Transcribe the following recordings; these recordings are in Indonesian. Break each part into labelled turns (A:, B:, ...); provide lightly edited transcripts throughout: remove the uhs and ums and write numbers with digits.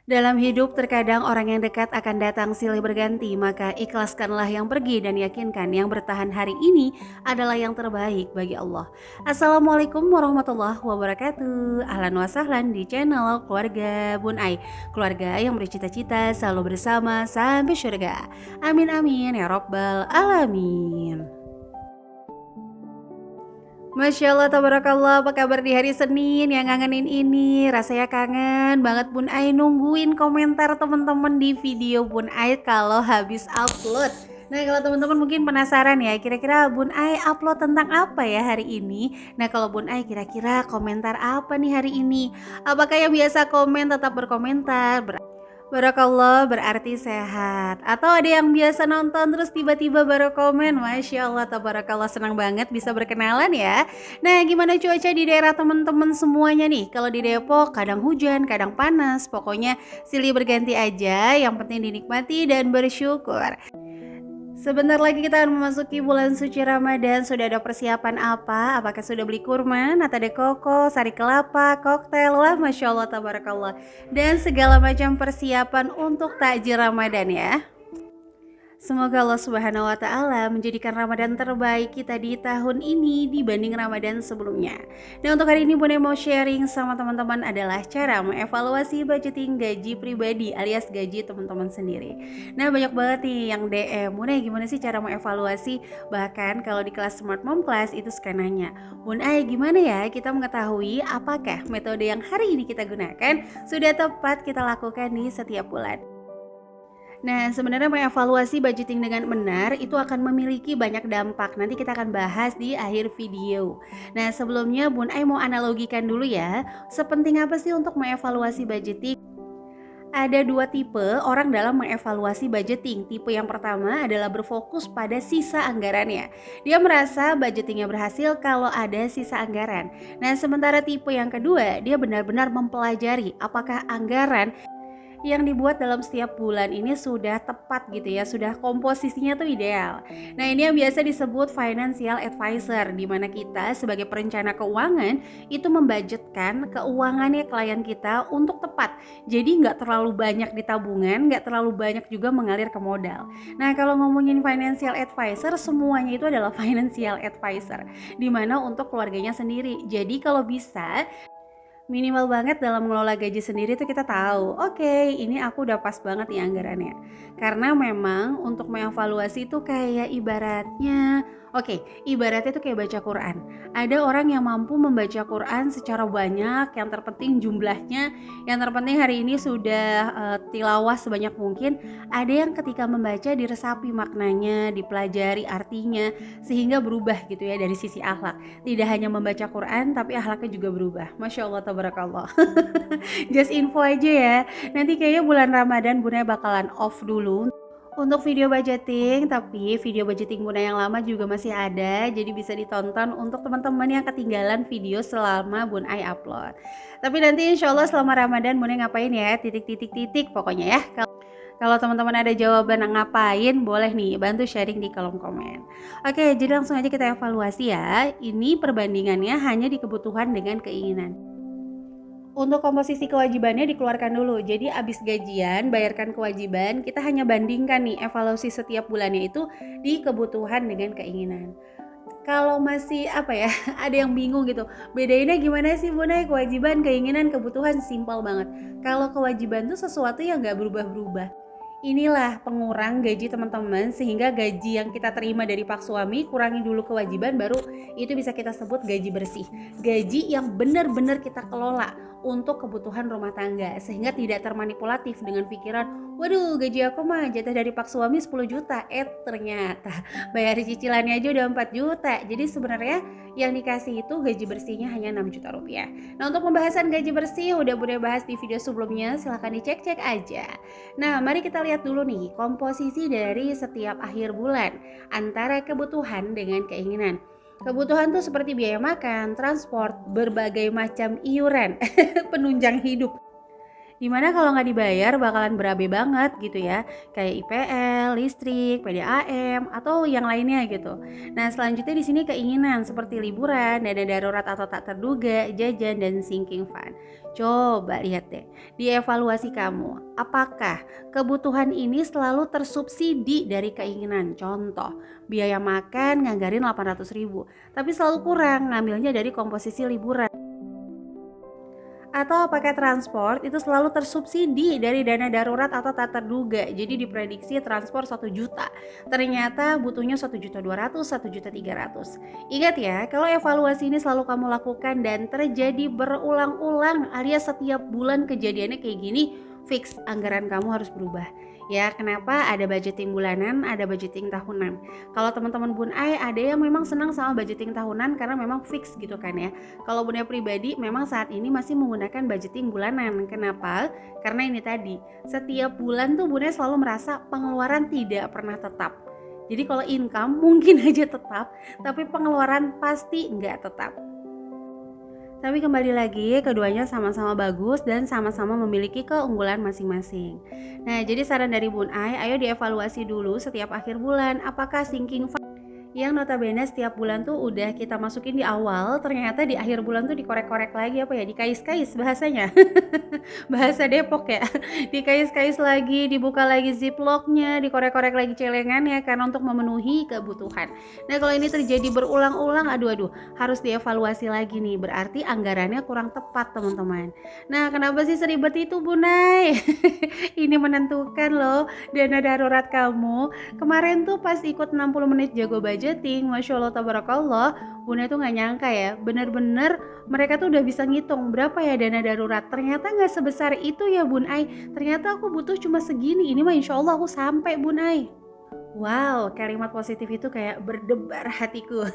A: Dalam hidup, terkadang orang yang dekat akan datang silih berganti, maka ikhlaskanlah yang pergi dan yakinkan yang bertahan hari ini adalah yang terbaik bagi Allah. Assalamualaikum warahmatullahi wabarakatuh. Ahlan wa sahlan di channel Keluarga Bun Ai. Keluarga yang bercita-cita selalu bersama sampai surga. Amin amin ya robbal alamin. Masya Allah, tabarakallah, apa kabar di hari Senin yang ngangenin ini? Rasanya kangen banget Bun Ai nungguin komentar teman-teman di video Bun Ai kalau habis upload. Nah, kalau teman-teman mungkin penasaran ya, kira-kira Bun Ai upload tentang apa ya hari ini? Nah, kalau Bun Ai kira-kira komentar apa nih hari ini? Apakah yang biasa komen tetap berkomentar? Barakallah berarti sehat. Atau ada yang biasa nonton terus tiba-tiba baru komen. Masya Allah, tabarakallah, senang banget bisa berkenalan ya. Nah, gimana cuaca di daerah teman-teman semuanya nih? Kalau di Depok kadang hujan, kadang panas. Pokoknya silih berganti aja, yang penting dinikmati dan bersyukur. Sebentar lagi kita akan memasuki bulan suci Ramadan. Sudah ada persiapan apa? Apakah sudah beli kurma, nata de coco, sari kelapa, koktail? Wah, Masya Allah, tabarakallah. Dan segala macam persiapan untuk takjil Ramadan ya. Semoga Allah Subhanahu wa Ta'ala menjadikan Ramadan terbaik kita di tahun ini dibanding Ramadan sebelumnya. Nah, untuk hari ini Bunda mau sharing sama teman-teman adalah cara mengevaluasi budgeting gaji pribadi alias gaji teman-teman sendiri. Nah, banyak banget nih yang DM, Bunda gimana sih cara mengevaluasi? Bahkan kalau di kelas Smart Mom Class itu suka nanya, Bunda gimana ya kita mengetahui apakah metode yang hari ini kita gunakan sudah tepat kita lakukan di setiap bulan. Nah, sebenarnya mengevaluasi budgeting dengan benar itu akan memiliki banyak dampak. Nanti kita akan bahas di akhir video. Nah, sebelumnya Bun Ai mau analogikan dulu ya. Sepenting apa sih untuk mengevaluasi budgeting? Ada dua tipe orang dalam mengevaluasi budgeting. Tipe yang pertama adalah berfokus pada sisa anggarannya. Dia merasa budgetingnya berhasil kalau ada sisa anggaran. Nah, sementara tipe yang kedua, dia benar-benar mempelajari apakah anggaran yang dibuat dalam setiap bulan ini sudah tepat gitu ya, sudah komposisinya tuh ideal. Nah, ini yang biasa disebut financial advisor, di mana kita sebagai perencana keuangan itu membudgetkan keuangannya klien kita untuk tepat. Jadi nggak terlalu banyak di tabungan, nggak terlalu banyak juga mengalir ke modal. Nah, kalau ngomongin financial advisor, semuanya itu adalah financial advisor, di mana untuk keluarganya sendiri. Jadi kalau bisa minimal banget dalam mengelola gaji sendiri tuh kita tahu, oke, ini aku udah pas banget nih anggarannya. Karena memang untuk mengevaluasi itu kayak ibaratnya itu kayak baca Quran. Ada orang yang mampu membaca Quran secara banyak, yang terpenting jumlahnya, yang terpenting hari ini sudah tilawah sebanyak mungkin. Ada yang ketika membaca diresapi maknanya, dipelajari artinya, sehingga berubah gitu ya dari sisi akhlak. Tidak hanya membaca Quran tapi akhlaknya juga berubah. Masya Allah, tabarakallah. Just info aja ya. Nanti kayaknya bulan Ramadan Bunda bakalan off dulu untuk video budgeting, tapi video budgeting Bunda yang lama juga masih ada, jadi bisa ditonton untuk teman-teman yang ketinggalan video selama Bun Ai upload. Tapi nanti insya Allah selama Ramadan Bunda ngapain ya, titik pokoknya ya. Kalau teman-teman ada jawaban ngapain, boleh nih bantu sharing di kolom komen. Oke, jadi langsung aja kita evaluasi ya. Ini perbandingannya hanya di kebutuhan dengan keinginan. Untuk komposisi kewajibannya dikeluarkan dulu. Jadi abis gajian, bayarkan kewajiban, kita hanya bandingkan nih evaluasi setiap bulannya itu di kebutuhan dengan keinginan. Kalau masih ada yang bingung gitu, bedainnya gimana sih Bunda, kewajiban, keinginan, kebutuhan? Simpel banget. Kalau kewajiban tuh sesuatu yang gak berubah-berubah. Inilah pengurang gaji teman-teman, sehingga gaji yang kita terima dari pak suami kurangi dulu kewajiban, baru itu bisa kita sebut gaji bersih. Gaji yang benar-benar kita kelola untuk kebutuhan rumah tangga, sehingga tidak termanipulatif dengan pikiran, waduh gaji aku mah jatah dari pak suami 10 juta, ternyata bayar cicilannya aja udah 4 juta. Jadi sebenarnya yang dikasih itu gaji bersihnya hanya 6 juta rupiah. Nah, untuk pembahasan gaji bersih udah bahas di video sebelumnya, silahkan dicek-cek aja. Nah, mari kita lihat dulu nih komposisi dari setiap akhir bulan antara kebutuhan dengan keinginan. Kebutuhan tuh seperti biaya makan, transport, berbagai macam iuran, penunjang hidup. Dimana kalau nggak dibayar bakalan berabe banget gitu ya, kayak IPL, listrik, PDAM, atau yang lainnya gitu. Nah selanjutnya di sini keinginan seperti liburan, dana darurat atau tak terduga, jajan, dan sinking fund. Coba lihat deh, dievaluasi kamu, apakah kebutuhan ini selalu tersubsidi dari keinginan? Contoh, biaya makan nganggarin 800.000, tapi selalu kurang ngambilnya dari komposisi liburan. Atau pakai transport itu selalu tersubsidi dari dana darurat atau tak terduga. Jadi diprediksi transport 1 juta, ternyata butuhnya 1.200.000, 1.300.000. Ingat ya, kalau evaluasi ini selalu kamu lakukan dan terjadi berulang-ulang alias setiap bulan kejadiannya kayak gini, fix anggaran kamu harus berubah. Ya, kenapa ada budgeting bulanan, ada budgeting tahunan. Kalau teman-teman Bunai ada yang memang senang sama budgeting tahunan karena memang fix gitu kan ya. Kalau Bunda pribadi memang saat ini masih menggunakan budgeting bulanan. Kenapa? Karena ini tadi, setiap bulan tuh Bunda selalu merasa pengeluaran tidak pernah tetap. Jadi kalau income mungkin aja tetap, tapi pengeluaran pasti nggak tetap. Tapi kembali lagi, keduanya sama-sama bagus dan sama-sama memiliki keunggulan masing-masing. Nah, jadi saran dari Bun Ai, ayo dievaluasi dulu setiap akhir bulan, apakah sinking yang notabene setiap bulan tuh udah kita masukin di awal, ternyata di akhir bulan tuh dikorek-korek lagi, apa ya, dikais-kais bahasanya. Bahasa Depok ya. Dikais-kais lagi, dibuka lagi ziplocknya, dikorek-korek lagi celengannya karena untuk memenuhi kebutuhan. Nah kalau ini terjadi berulang-ulang, aduh harus dievaluasi lagi nih, berarti anggarannya kurang tepat teman-teman. Nah kenapa sih seribet itu Bunai? Ini menentukan loh dana darurat kamu. Kemarin tuh pas ikut 60 menit jago budgeting, Masya Allah tabarakallah, Bunda tuh gak nyangka ya, bener-bener mereka tuh udah bisa ngitung berapa ya dana darurat. Ternyata gak sebesar itu ya Bun Ai, ternyata aku butuh cuma segini, ini mah insya Allah aku sampai Bun Ai. Wow, kalimat positif itu kayak berdebar hatiku.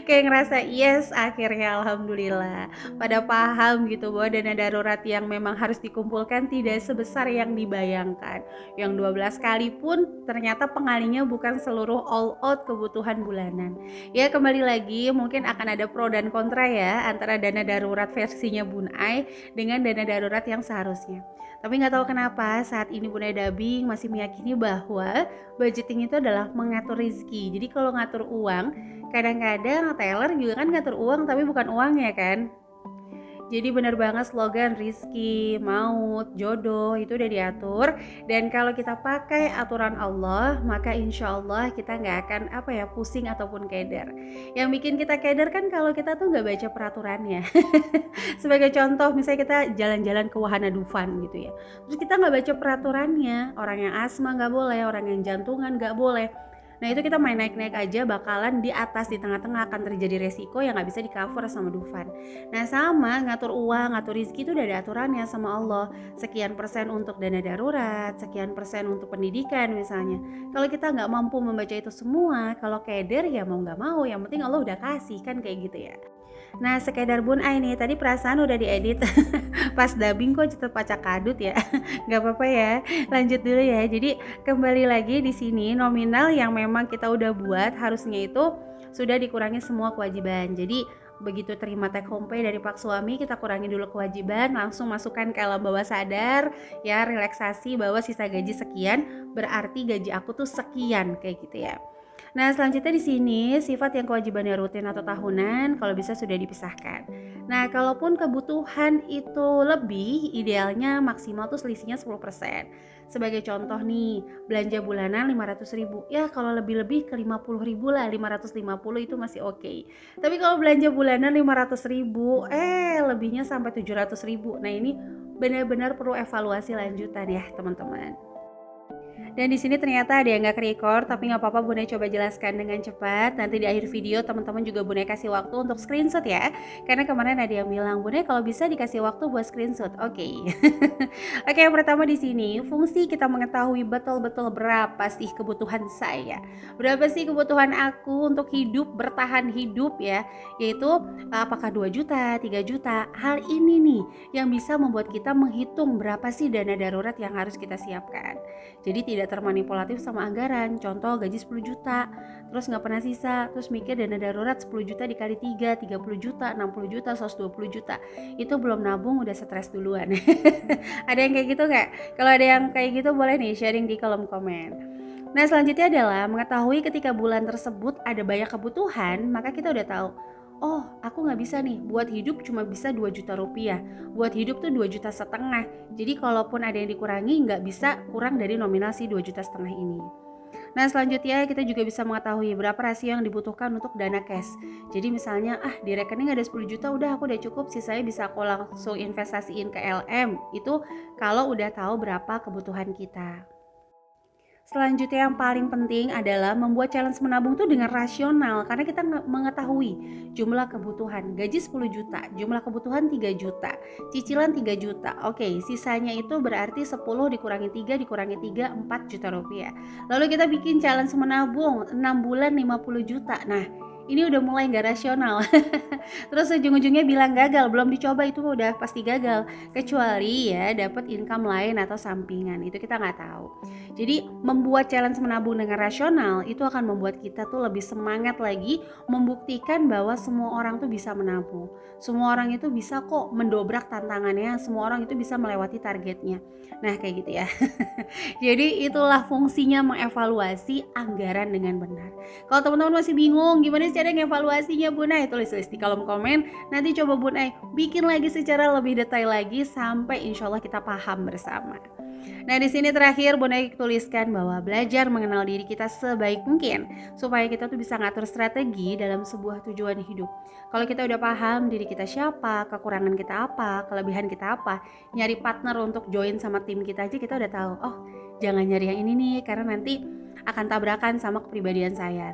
A: Kayak ngerasa yes, akhirnya alhamdulillah. Pada paham gitu bahwa dana darurat yang memang harus dikumpulkan tidak sebesar yang dibayangkan. Yang 12 kali pun ternyata pengalinya bukan seluruh all out kebutuhan bulanan. Ya kembali lagi mungkin akan ada pro dan kontra ya antara dana darurat versinya Bunai dengan dana darurat yang seharusnya. Tapi nggak tahu kenapa saat ini Bunda Dabing masih meyakini bahwa budgeting itu adalah mengatur rezeki. Jadi kalau ngatur uang, kadang-kadang teller juga kan ngatur uang tapi bukan uangnya kan. Jadi benar banget slogan rizki, maut, jodoh itu udah diatur. Dan kalau kita pakai aturan Allah, maka insya Allah kita nggak akan pusing ataupun keder. Yang bikin kita keder kan kalau kita tuh nggak baca peraturannya. Sebagai contoh, misalnya kita jalan-jalan ke Wahana Dufan gitu ya. Terus kita nggak baca peraturannya, orang yang asma nggak boleh, orang yang jantungan nggak boleh. Nah itu kita main naik-naik aja bakalan di atas, di tengah-tengah akan terjadi resiko yang gak bisa di cover sama Dufan. Nah sama ngatur uang, ngatur rezeki itu udah ada aturannya sama Allah. Sekian persen untuk dana darurat, sekian persen untuk pendidikan misalnya. Kalau kita gak mampu membaca itu semua, kalau keder ya mau gak mau, yang penting Allah udah kasih kan kayak gitu ya. Nah sekedar Bun Ai nih, tadi perasaan udah diedit pas dubbing kok tetap pacak kadut ya. Gak apa-apa ya, lanjut dulu ya. Jadi kembali lagi di sini nominal yang memang kita udah buat harusnya itu sudah dikurangi semua kewajiban. Jadi begitu terima take home pay dari Pak Suami, kita kurangi dulu kewajiban, langsung masukkan ke alam bawah sadar ya, relaksasi bahwa sisa gaji sekian berarti gaji aku tuh sekian kayak gitu ya. Nah selanjutnya di sini sifat yang kewajibannya rutin atau tahunan kalau bisa sudah dipisahkan. Nah kalaupun kebutuhan itu lebih, idealnya maksimal tuh selisihnya 10%. Sebagai contoh nih, belanja bulanan 500.000, ya kalau lebih-lebih ke 50.000 lah, 550 itu masih oke. Tapi kalau belanja bulanan 500.000, lebihnya sampai 700.000. Nah ini benar-benar perlu evaluasi lanjutan ya teman-teman. Dan di sini ternyata ada yang nggak record, tapi nggak apa-apa Bunda coba jelaskan dengan cepat. Nanti di akhir video teman-teman juga Bunda kasih waktu untuk screenshot ya. Karena kemarin ada yang bilang Bunda kalau bisa dikasih waktu buat screenshot. Oke. Oke, yang pertama di sini fungsi kita mengetahui betul-betul berapa sih kebutuhan saya. Berapa sih kebutuhan aku untuk hidup, bertahan hidup ya. Yaitu apakah 2 juta, 3 juta. Hal ini nih yang bisa membuat kita menghitung berapa sih dana darurat yang harus kita siapkan. Jadi Jadi tidak termanipulatif sama anggaran. Contoh gaji 10 juta, terus nggak pernah sisa, terus mikir dana darurat 10 juta dikali 3, 30 juta, 60 juta, 120 juta. Itu belum nabung udah stres duluan. Ada yang kayak gitu nggak? Kalau ada yang kayak gitu boleh nih sharing di kolom komen. Nah selanjutnya adalah mengetahui ketika bulan tersebut ada banyak kebutuhan, maka kita udah tahu, oh aku nggak bisa nih, buat hidup cuma bisa 2 juta rupiah, buat hidup tuh 2,5 juta. Jadi kalaupun ada yang dikurangi nggak bisa kurang dari nominal si 2,5 juta ini. Nah selanjutnya kita juga bisa mengetahui berapa rasio yang dibutuhkan untuk dana cash. Jadi misalnya di rekening ada 10 juta, udah aku udah cukup, sisanya bisa aku langsung investasiin ke LM. Itu kalau udah tahu berapa kebutuhan kita. Selanjutnya yang paling penting adalah membuat challenge menabung tuh dengan rasional, karena kita mengetahui jumlah kebutuhan. Gaji 10 juta, jumlah kebutuhan 3 juta, cicilan 3 juta. Oke, sisanya itu berarti 10 dikurangi 3 dikurangi 3 4 juta rupiah. Lalu kita bikin challenge menabung 6 bulan 50 juta. Nah, ini udah mulai gak rasional. Terus ujung-ujungnya bilang gagal, belum dicoba itu udah pasti gagal. Kecuali ya dapat income lain atau sampingan, itu kita nggak tahu. Jadi membuat challenge menabung dengan rasional itu akan membuat kita tuh lebih semangat lagi, membuktikan bahwa semua orang tuh bisa menabung. Semua orang itu bisa kok mendobrak tantangannya, semua orang itu bisa melewati targetnya. Nah kayak gitu ya. Jadi itulah fungsinya mengevaluasi anggaran dengan benar. Kalau teman-teman masih bingung gimana cara ngevaluasinya Bun Ai, tulis di kolom komen. Nanti coba Bun Ai bikin lagi secara lebih detail lagi sampai insya Allah kita paham bersama. Nah di sini terakhir Bun Ai tuliskan bahwa belajar mengenal diri kita sebaik mungkin supaya kita tuh bisa ngatur strategi dalam sebuah tujuan hidup. Kalau kita udah paham diri kita siapa, kekurangan kita apa, kelebihan kita apa, nyari partner untuk join sama tim kita aja kita udah tahu. Oh jangan nyari yang ini nih karena nanti akan tabrakan sama kepribadian saya.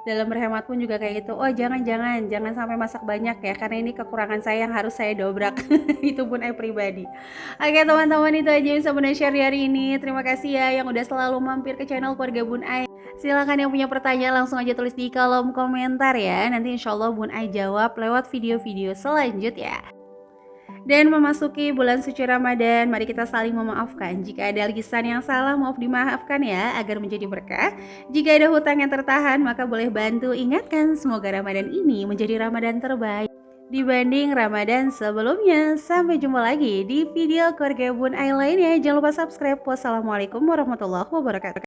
A: Dalam berhemat pun juga kayak gitu. Oh jangan sampai masak banyak ya, karena ini kekurangan saya yang harus saya dobrak. Itu Bun Ai pribadi. Oke teman-teman, itu aja yang bisa Bun Ai share hari ini. Terima kasih ya yang udah selalu mampir ke channel keluarga Bun Ai. Silahkan yang punya pertanyaan langsung aja tulis di kolom komentar ya. Nanti insya Allah Bun Ai jawab lewat video-video selanjutnya. Dan memasuki bulan suci Ramadan, mari kita saling memaafkan. Jika ada lisan yang salah, maaf dimaafkan ya, agar menjadi berkah. Jika ada hutang yang tertahan, maka boleh bantu ingatkan. Semoga Ramadan ini menjadi Ramadan terbaik dibanding Ramadan sebelumnya. Sampai jumpa lagi di video keluarga Bun Ai lainnya. Jangan lupa subscribe. Wassalamualaikum warahmatullahi wabarakatuh.